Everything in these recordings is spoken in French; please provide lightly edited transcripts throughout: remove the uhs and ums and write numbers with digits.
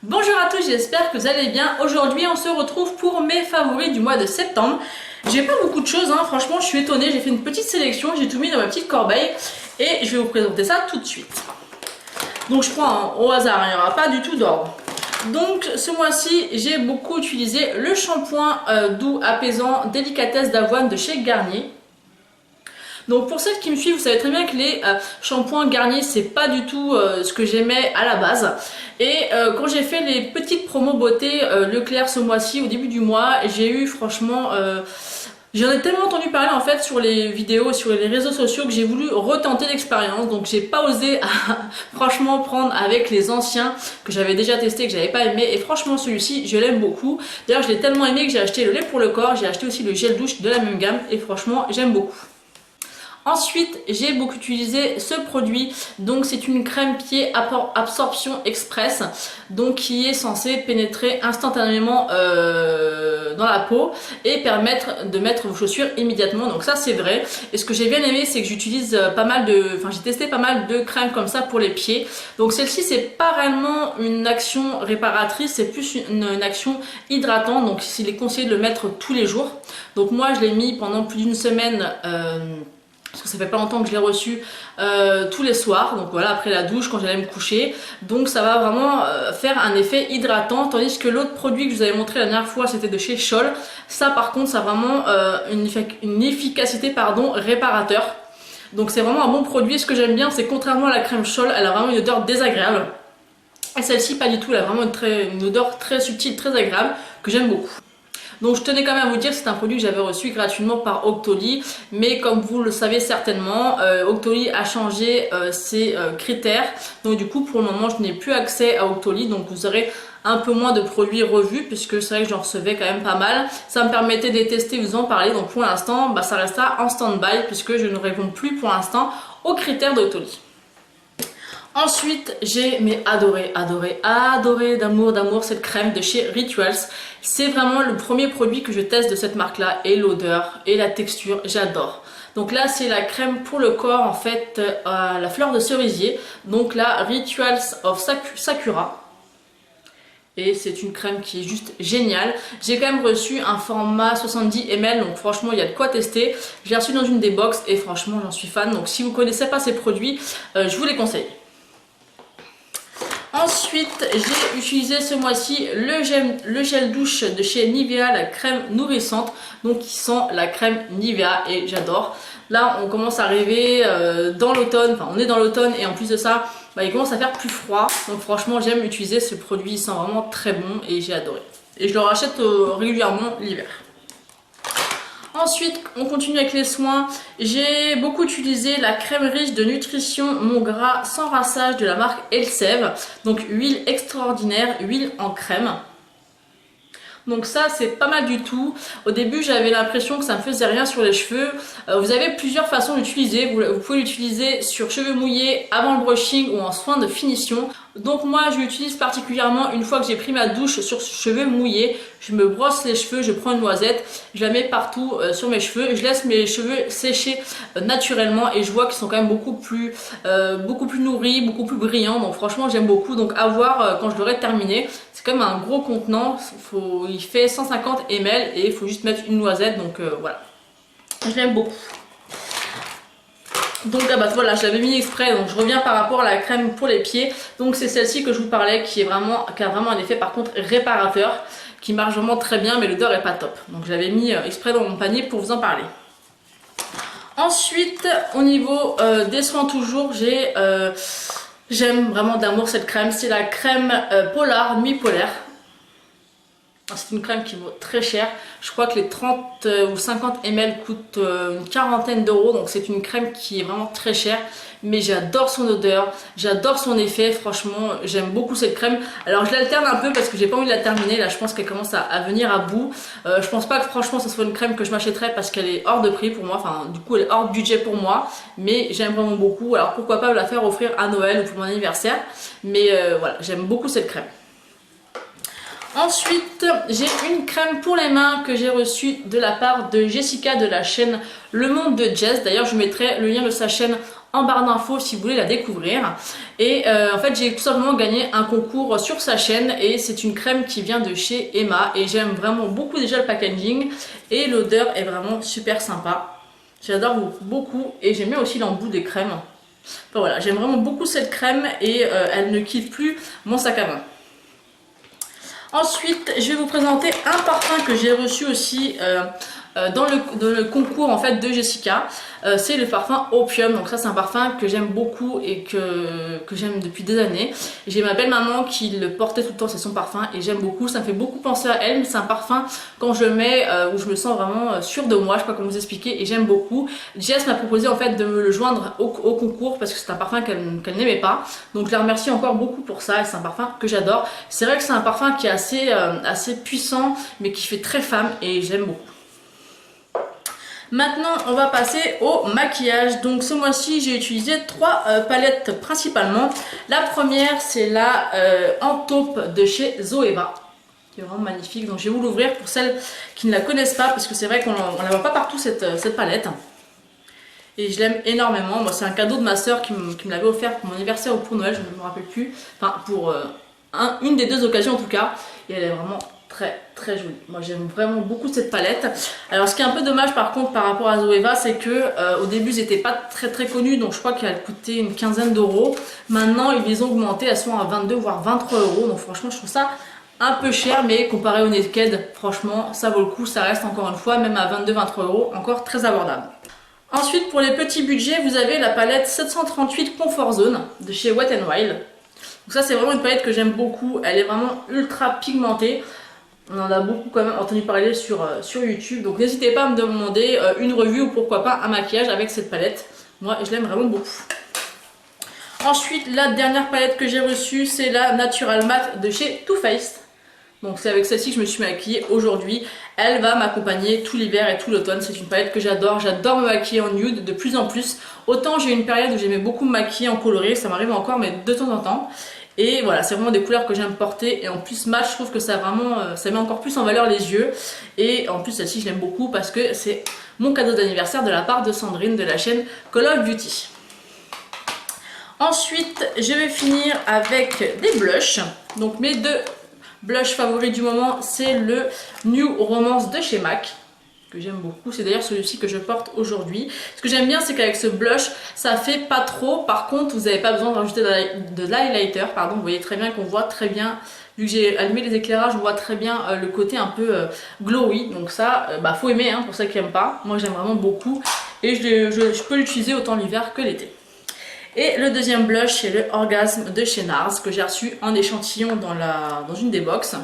Bonjour à tous, j'espère que vous allez bien. Aujourd'hui on se retrouve pour mes favoris du mois de septembre. J'ai pas beaucoup de choses, franchement je suis étonnée, j'ai fait une petite sélection, j'ai tout mis dans ma petite corbeille et je vais vous présenter ça tout de suite. Donc je prends au hasard, il n'y aura pas du tout d'ordre. Donc ce mois-ci j'ai beaucoup utilisé le shampoing doux apaisant délicatesse d'avoine de chez Garnier. Donc pour celles qui me suivent, vous savez très bien que les shampoings Garnier c'est pas du tout ce que j'aimais à la base. Et quand j'ai fait les petites promos beauté Leclerc ce mois-ci, au début du mois, j'ai eu franchement... J'en ai tellement entendu parler en fait sur les vidéos, sur les réseaux sociaux que j'ai voulu retenter l'expérience. Donc j'ai pas osé franchement prendre avec les anciens que j'avais déjà testé, que j'avais pas aimé. Et franchement celui-ci je l'aime beaucoup. D'ailleurs je l'ai tellement aimé que j'ai acheté le lait pour le corps, j'ai acheté aussi le gel douche de la même gamme. Et franchement j'aime beaucoup. Ensuite, j'ai beaucoup utilisé ce produit, donc c'est une crème pied absorption express, donc qui est censée pénétrer instantanément dans la peau et permettre de mettre vos chaussures immédiatement. Donc ça c'est vrai. Et ce que j'ai bien aimé, c'est que j'utilise j'ai testé pas mal de crèmes comme ça pour les pieds. Donc celle-ci c'est pas réellement une action réparatrice, c'est plus une action hydratante. Donc il est conseillé de le mettre tous les jours. Donc moi je l'ai mis pendant plus d'une semaine. Parce que ça fait pas longtemps que je l'ai reçu tous les soirs, donc voilà, après la douche quand j'allais me coucher. Donc ça va vraiment faire un effet hydratant, tandis que l'autre produit que je vous avais montré la dernière fois c'était de chez Scholl. Ça par contre ça a vraiment une efficacité réparateur. Donc c'est vraiment un bon produit. Ce que j'aime bien c'est contrairement à la crème Scholl, elle a vraiment une odeur désagréable. Et celle-ci pas du tout, elle a vraiment une odeur très subtile, très agréable, que j'aime beaucoup. Donc je tenais quand même à vous dire que c'est un produit que j'avais reçu gratuitement par Octoly, mais comme vous le savez certainement, Octoly a changé ses critères. Donc du coup pour le moment je n'ai plus accès à Octoly, donc vous aurez un peu moins de produits revus puisque c'est vrai que j'en recevais quand même pas mal. Ça me permettait de les tester, vous en parler, donc pour l'instant ça restera en stand-by puisque je ne réponds plus pour l'instant aux critères d'Octoly. Ensuite, j'ai adoré d'amour cette crème de chez Rituals. C'est vraiment le premier produit que je teste de cette marque là, et l'odeur et la texture, j'adore. Donc là c'est la crème pour le corps en fait à la fleur de cerisier. Donc là Rituals of Sakura. Et c'est une crème qui est juste géniale. J'ai quand même reçu un format 70 ml, donc franchement il y a de quoi tester. Je l'ai reçu dans une des box et franchement j'en suis fan. Donc si vous ne connaissez pas ces produits, je vous les conseille. Ensuite, j'ai utilisé ce mois-ci le gel douche de chez Nivea, la crème nourrissante, donc qui sent la crème Nivea et j'adore. Là, on commence à arriver dans l'automne, on est dans l'automne et en plus de ça, il commence à faire plus froid. Donc franchement, j'aime utiliser ce produit, il sent vraiment très bon et j'ai adoré. Et je le rachète régulièrement l'hiver. Ensuite, on continue avec les soins. J'ai beaucoup utilisé la crème riche de nutrition Mon Gras sans rinçage de la marque Elseve. Donc huile extraordinaire, huile en crème. Donc ça c'est pas mal du tout. Au début j'avais l'impression que ça me faisait rien sur les cheveux. Vous avez plusieurs façons d'utiliser. Vous pouvez l'utiliser sur cheveux mouillés avant le brushing ou en soin de finition. Donc moi je l'utilise particulièrement une fois que j'ai pris ma douche sur cheveux mouillés. Je me brosse les cheveux, je prends une noisette, je la mets partout sur mes cheveux. Je laisse mes cheveux sécher naturellement et je vois qu'ils sont quand même beaucoup plus nourris, beaucoup plus brillants. Donc franchement j'aime beaucoup. Donc à voir quand je l'aurai terminé. C'est comme un gros contenant, il fait 150 ml et il faut juste mettre une noisette, donc voilà. Je l'aime beaucoup. Donc voilà, je l'avais mis exprès, donc je reviens par rapport à la crème pour les pieds. Donc c'est celle-ci que je vous parlais qui a vraiment un effet par contre réparateur, qui marche vraiment très bien, mais l'odeur est pas top. Donc je l'avais mis exprès dans mon panier pour vous en parler. Ensuite, au niveau des soins toujours, j'aime vraiment d'amour cette crème. C'est la crème Polar Nuit Polaire. C'est une crème qui vaut très cher. Je crois que les 30 ou 50 ml coûtent une quarantaine d'euros. Donc c'est une crème qui est vraiment très chère. Mais j'adore son odeur, j'adore son effet. Franchement, j'aime beaucoup cette crème. Alors je l'alterne un peu parce que j'ai pas envie de la terminer. Là je pense qu'elle commence à venir à bout. Je pense pas que franchement ça soit une crème que je m'achèterais parce qu'elle est hors de prix pour moi. Enfin du coup elle est hors budget pour moi. Mais j'aime vraiment beaucoup. Alors pourquoi pas me la faire offrir à Noël ou pour mon anniversaire. Mais voilà, j'aime beaucoup cette crème. Ensuite, j'ai une crème pour les mains que j'ai reçue de la part de Jessica de la chaîne Le Monde de Jess. D'ailleurs, je mettrai le lien de sa chaîne en barre d'infos si vous voulez la découvrir. Et en fait j'ai tout simplement gagné un concours sur sa chaîne et c'est une crème qui vient de chez Emma et j'aime vraiment beaucoup déjà le packaging et l'odeur est vraiment super sympa. J'adore beaucoup et j'aime bien aussi l'embout des crèmes. Enfin voilà, j'aime vraiment beaucoup cette crème et elle ne quitte plus mon sac à main. Ensuite, je vais vous présenter un parfum que j'ai reçu aussi dans le concours en fait de Jessica. C'est le parfum Opium. Donc ça c'est un parfum que j'aime beaucoup et que j'aime depuis des années. J'ai ma belle maman qui le portait tout le temps, c'est son parfum et j'aime beaucoup. Ça me fait beaucoup penser à elle, mais c'est un parfum quand je le mets où je me sens vraiment sûre de moi. Je sais pas comment vous expliquer et j'aime beaucoup. Jess m'a proposé en fait de me le joindre au concours parce que c'est un parfum qu'elle n'aimait pas. Donc je la remercie encore beaucoup pour ça et c'est un parfum que j'adore. C'est vrai que c'est un parfum qui est assez puissant mais qui fait très femme et j'aime beaucoup. Maintenant, on va passer au maquillage. Donc ce mois-ci, j'ai utilisé 3 palettes principalement. La première, c'est la en taupe de chez Zoeva, qui est vraiment magnifique. Donc je vais vous l'ouvrir pour celles qui ne la connaissent pas, parce que c'est vrai qu'on ne la voit pas partout cette palette. Et je l'aime énormément. Moi, c'est un cadeau de ma soeur qui me l'avait offert pour mon anniversaire ou pour Noël, je ne me rappelle plus. Enfin, pour une des 2 occasions en tout cas. Et elle est vraiment très jolie. Moi j'aime vraiment beaucoup cette palette. Alors ce qui est un peu dommage par contre par rapport à Zoeva, c'est que au début ils n'étaient pas très connus, donc je crois qu'elle coûtait une quinzaine d'euros. Maintenant ils les ont augmentés, elles sont à 22 voire 23 euros, donc franchement je trouve ça un peu cher, mais comparé au Naked, franchement ça vaut le coup, ça reste encore une fois même à 22-23 euros, encore très abordable. Ensuite pour les petits budgets, vous avez la palette 738 Comfort Zone de chez Wet n Wild. Donc ça c'est vraiment une palette que j'aime beaucoup, elle est vraiment ultra pigmentée. On en a beaucoup quand même entendu parler sur YouTube, donc n'hésitez pas à me demander une revue ou pourquoi pas un maquillage avec cette palette. Moi je l'aime vraiment beaucoup. Ensuite la dernière palette que j'ai reçue, c'est la Natural Matte de chez Too Faced. Donc c'est avec celle-ci que je me suis maquillée aujourd'hui. Elle va m'accompagner tout l'hiver et tout l'automne. C'est une palette que j'adore. J'adore me maquiller en nude de plus en plus. Autant j'ai eu une période où j'aimais beaucoup me maquiller en coloré, ça m'arrive encore mais de temps en temps. Et voilà, c'est vraiment des couleurs que j'aime porter et en plus match, je trouve que ça vraiment, ça met encore plus en valeur les yeux. Et en plus celle-ci je l'aime beaucoup parce que c'est mon cadeau d'anniversaire de la part de Sandrine de la chaîne Call of Beauty. Ensuite je vais finir avec des blushs. Donc mes 2 blushs favoris du moment, c'est le New Romance de chez MAC, que j'aime beaucoup. C'est d'ailleurs celui-ci que je porte aujourd'hui. Ce que j'aime bien, c'est qu'avec ce blush, ça fait pas trop. Par contre, vous n'avez pas besoin de rajouter de l'highlighter. Pardon, vous voyez très bien qu'on voit très bien. Vu que j'ai allumé les éclairages, on voit très bien le côté un peu glowy. Donc ça, faut aimer, hein, pour ceux qui n'aiment pas. Moi, j'aime vraiment beaucoup. Et je peux l'utiliser autant l'hiver que l'été. Et le deuxième blush, c'est le Orgasme de chez NARS, que j'ai reçu en échantillon dans une des box.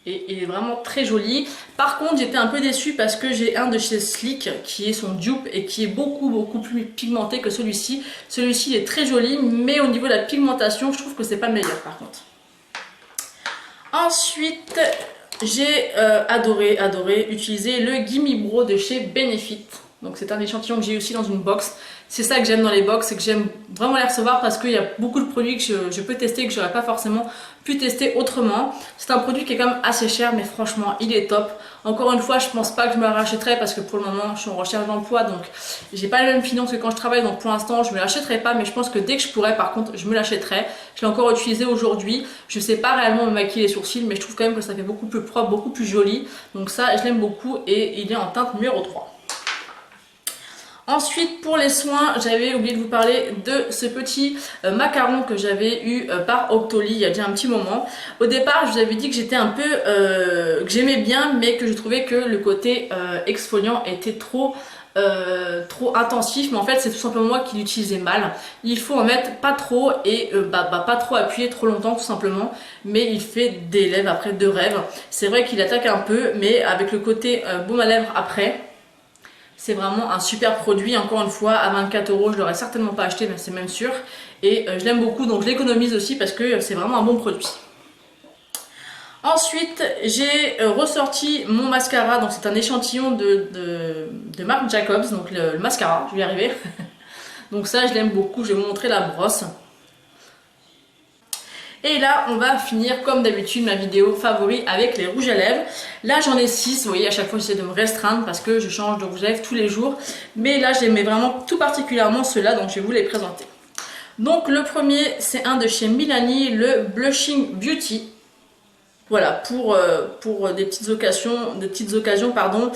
Et il est vraiment très joli. Par contre j'étais un peu déçue parce que j'ai un de chez Sleek qui est son dupe et qui est beaucoup plus pigmenté que celui-ci. Celui-ci est très joli, mais au niveau de la pigmentation je trouve que c'est pas le meilleur par contre. Ensuite j'ai adoré utiliser le Gimme Bro de chez Benefit. Donc c'est un échantillon que j'ai aussi dans une box. C'est ça que j'aime dans les box, c'est que j'aime vraiment les recevoir parce qu'il y a beaucoup de produits que je peux tester et que j'aurais pas forcément pu tester autrement. C'est un produit qui est quand même assez cher, mais franchement il est top. Encore une fois, je pense pas que je me le rachèterai parce que pour le moment je suis en recherche d'emploi, donc j'ai pas les mêmes finances que quand je travaille, donc pour l'instant je me l'achèterai pas, mais je pense que dès que je pourrai, par contre je me l'achèterai. Je l'ai encore utilisé aujourd'hui. Je sais pas réellement me maquiller les sourcils, mais je trouve quand même que ça fait beaucoup plus propre, beaucoup plus joli. Donc ça je l'aime beaucoup et il est en teinte numéro 3. Ensuite pour les soins, j'avais oublié de vous parler de ce petit macaron que j'avais eu par Octoly il y a déjà un petit moment. Au départ je vous avais dit que j'étais un peu, que j'aimais bien, mais que je trouvais que le côté exfoliant était trop intensif, mais en fait c'est tout simplement moi qui l'utilisais mal. Il faut en mettre pas trop et pas trop appuyer trop longtemps tout simplement, mais il fait des lèvres après de rêve. C'est vrai qu'il attaque un peu, mais avec le côté baume à lèvres après, c'est vraiment un super produit. Encore une fois, à 24 euros, je l'aurais certainement pas acheté, mais c'est même sûr. Et je l'aime beaucoup, donc je l'économise aussi parce que c'est vraiment un bon produit. Ensuite, j'ai ressorti mon mascara. Donc c'est un échantillon de Marc Jacobs, donc le mascara, je vais y arriver. Donc ça, je l'aime beaucoup. Je vais vous montrer la brosse. Et là on va finir comme d'habitude ma vidéo favori avec les rouges à lèvres. Là j'en ai 6, vous voyez à chaque fois j'essaie de me restreindre parce que je change de rouge à lèvres tous les jours. Mais là j'aimais vraiment tout particulièrement ceux-là, donc je vais vous les présenter. Donc le premier c'est un de chez Milani, le Blushing Beauty. Voilà, pour des petites occasions, pardon,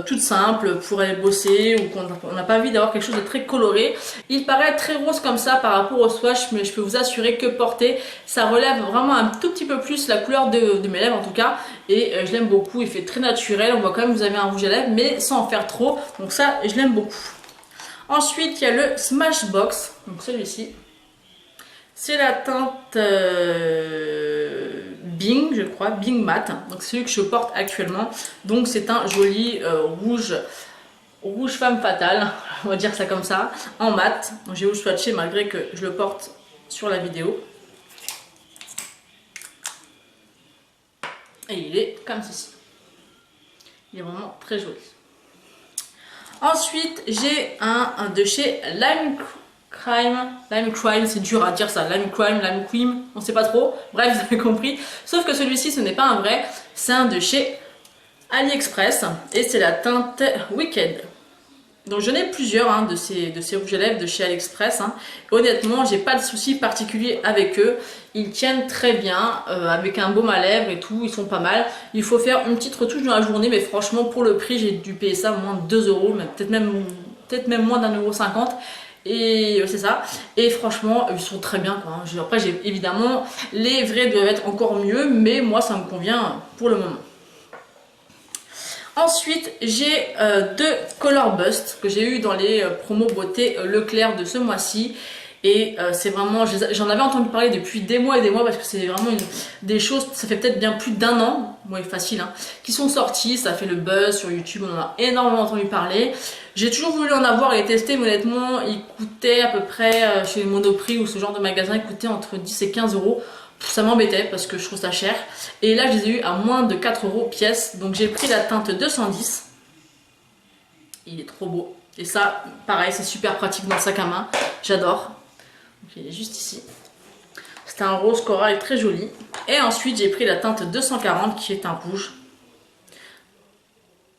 toutes simples, pour aller bosser ou qu'on n'a pas envie d'avoir quelque chose de très coloré. Il paraît très rose comme ça par rapport au swatch, mais je peux vous assurer que porter, ça relève vraiment un tout petit peu plus la couleur de mes lèvres en tout cas. Et je l'aime beaucoup, il fait très naturel, on voit quand même que vous avez un rouge à lèvres, mais sans en faire trop, donc ça, je l'aime beaucoup. Ensuite, il y a le Smashbox, donc celui-ci. C'est la teinte Bing, je crois, Bing Matte. Donc celui que je porte actuellement. Donc c'est un joli rouge femme fatale, on va dire ça comme ça, en mat. Donc je vais vous le swatcher malgré que je le porte sur la vidéo. Et il est comme ceci. Il est vraiment très joli. Ensuite, j'ai un de chez Lime Crime, c'est dur à dire ça, Lime Cream, on sait pas trop, bref vous avez compris. Sauf que celui-ci ce n'est pas un vrai, c'est un de chez AliExpress et c'est la teinte Wicked. Donc j'en ai plusieurs hein, de ces rouges à lèvres de chez AliExpress. Hein. Honnêtement, j'ai pas de souci particulier avec eux. Ils tiennent très bien, avec un baume à lèvres et tout, ils sont pas mal. Il faut faire une petite retouche dans la journée, mais franchement pour le prix, j'ai dû payer ça moins de 2 €, peut-être même moins d'1,50 €. Et c'est ça, et franchement ils sont très bien quoi. Après j'ai évidemment les vrais doivent être encore mieux, mais moi ça me convient pour le moment. Ensuite j'ai deux Color Bust que j'ai eu dans les promos beauté Leclerc de ce mois-ci. Et c'est vraiment, j'en avais entendu parler depuis des mois et des mois parce que c'est vraiment des choses, ça fait peut-être bien plus d'1 an, ouais facile, hein, qui sont sorties, ça a fait le buzz sur YouTube, on en a énormément entendu parler. J'ai toujours voulu en avoir et tester, mais honnêtement, il coûtait à peu près, chez Monoprix ou ce genre de magasin, il coûtait entre 10 et 15 €. Ça m'embêtait parce que je trouve ça cher. Et là, je les ai eu à moins de 4 € pièce, donc j'ai pris la teinte 210. Il est trop beau. Et ça, pareil, c'est super pratique dans le sac à main, j'adore. Donc, il est juste ici. C'est un rose corail très joli. Et ensuite, j'ai pris la teinte 240 qui est un rouge.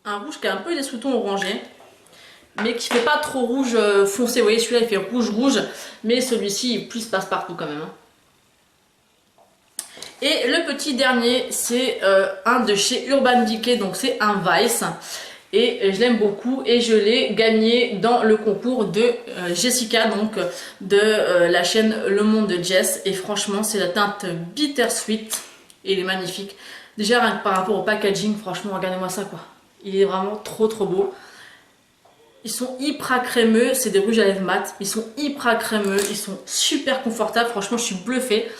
Un rouge qui a un peu des sous-tons orangés, mais qui fait pas trop rouge foncé. Vous voyez, celui-là, il fait rouge, mais celui-ci, il plus passe-partout quand même. Hein. Et le petit dernier, c'est un de chez Urban Decay, donc c'est un Vice. Et je l'aime beaucoup et je l'ai gagné dans le concours de Jessica, donc de la chaîne Le Monde de Jess. Et franchement, c'est la teinte Bittersweet et il est magnifique. Déjà, rien que par rapport au packaging, franchement, regardez-moi ça quoi. Il est vraiment trop beau. Ils sont hyper crémeux, c'est des rouges à lèvres mat. Ils sont hyper crémeux, ils sont super confortables. Franchement, je suis bluffée.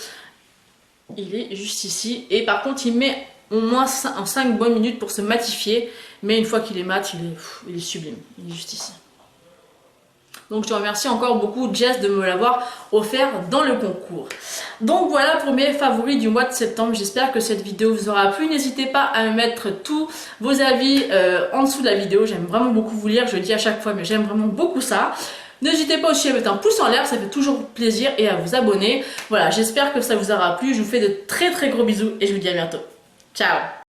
Il est juste ici. Et par contre, il met au moins 5 bonnes minutes pour se matifier. Mais une fois qu'il est mat, il est sublime. Il est juste ici. Donc je te remercie encore beaucoup Jess de me l'avoir offert dans le concours. Donc voilà pour mes favoris du mois de septembre. J'espère que cette vidéo vous aura plu. N'hésitez pas à me mettre tous vos avis en dessous de la vidéo. J'aime vraiment beaucoup vous lire. Je le dis à chaque fois, mais j'aime vraiment beaucoup ça. N'hésitez pas aussi à mettre un pouce en l'air, ça fait toujours plaisir, et à vous abonner. Voilà, j'espère que ça vous aura plu. Je vous fais de très gros bisous et je vous dis à bientôt. Ciao!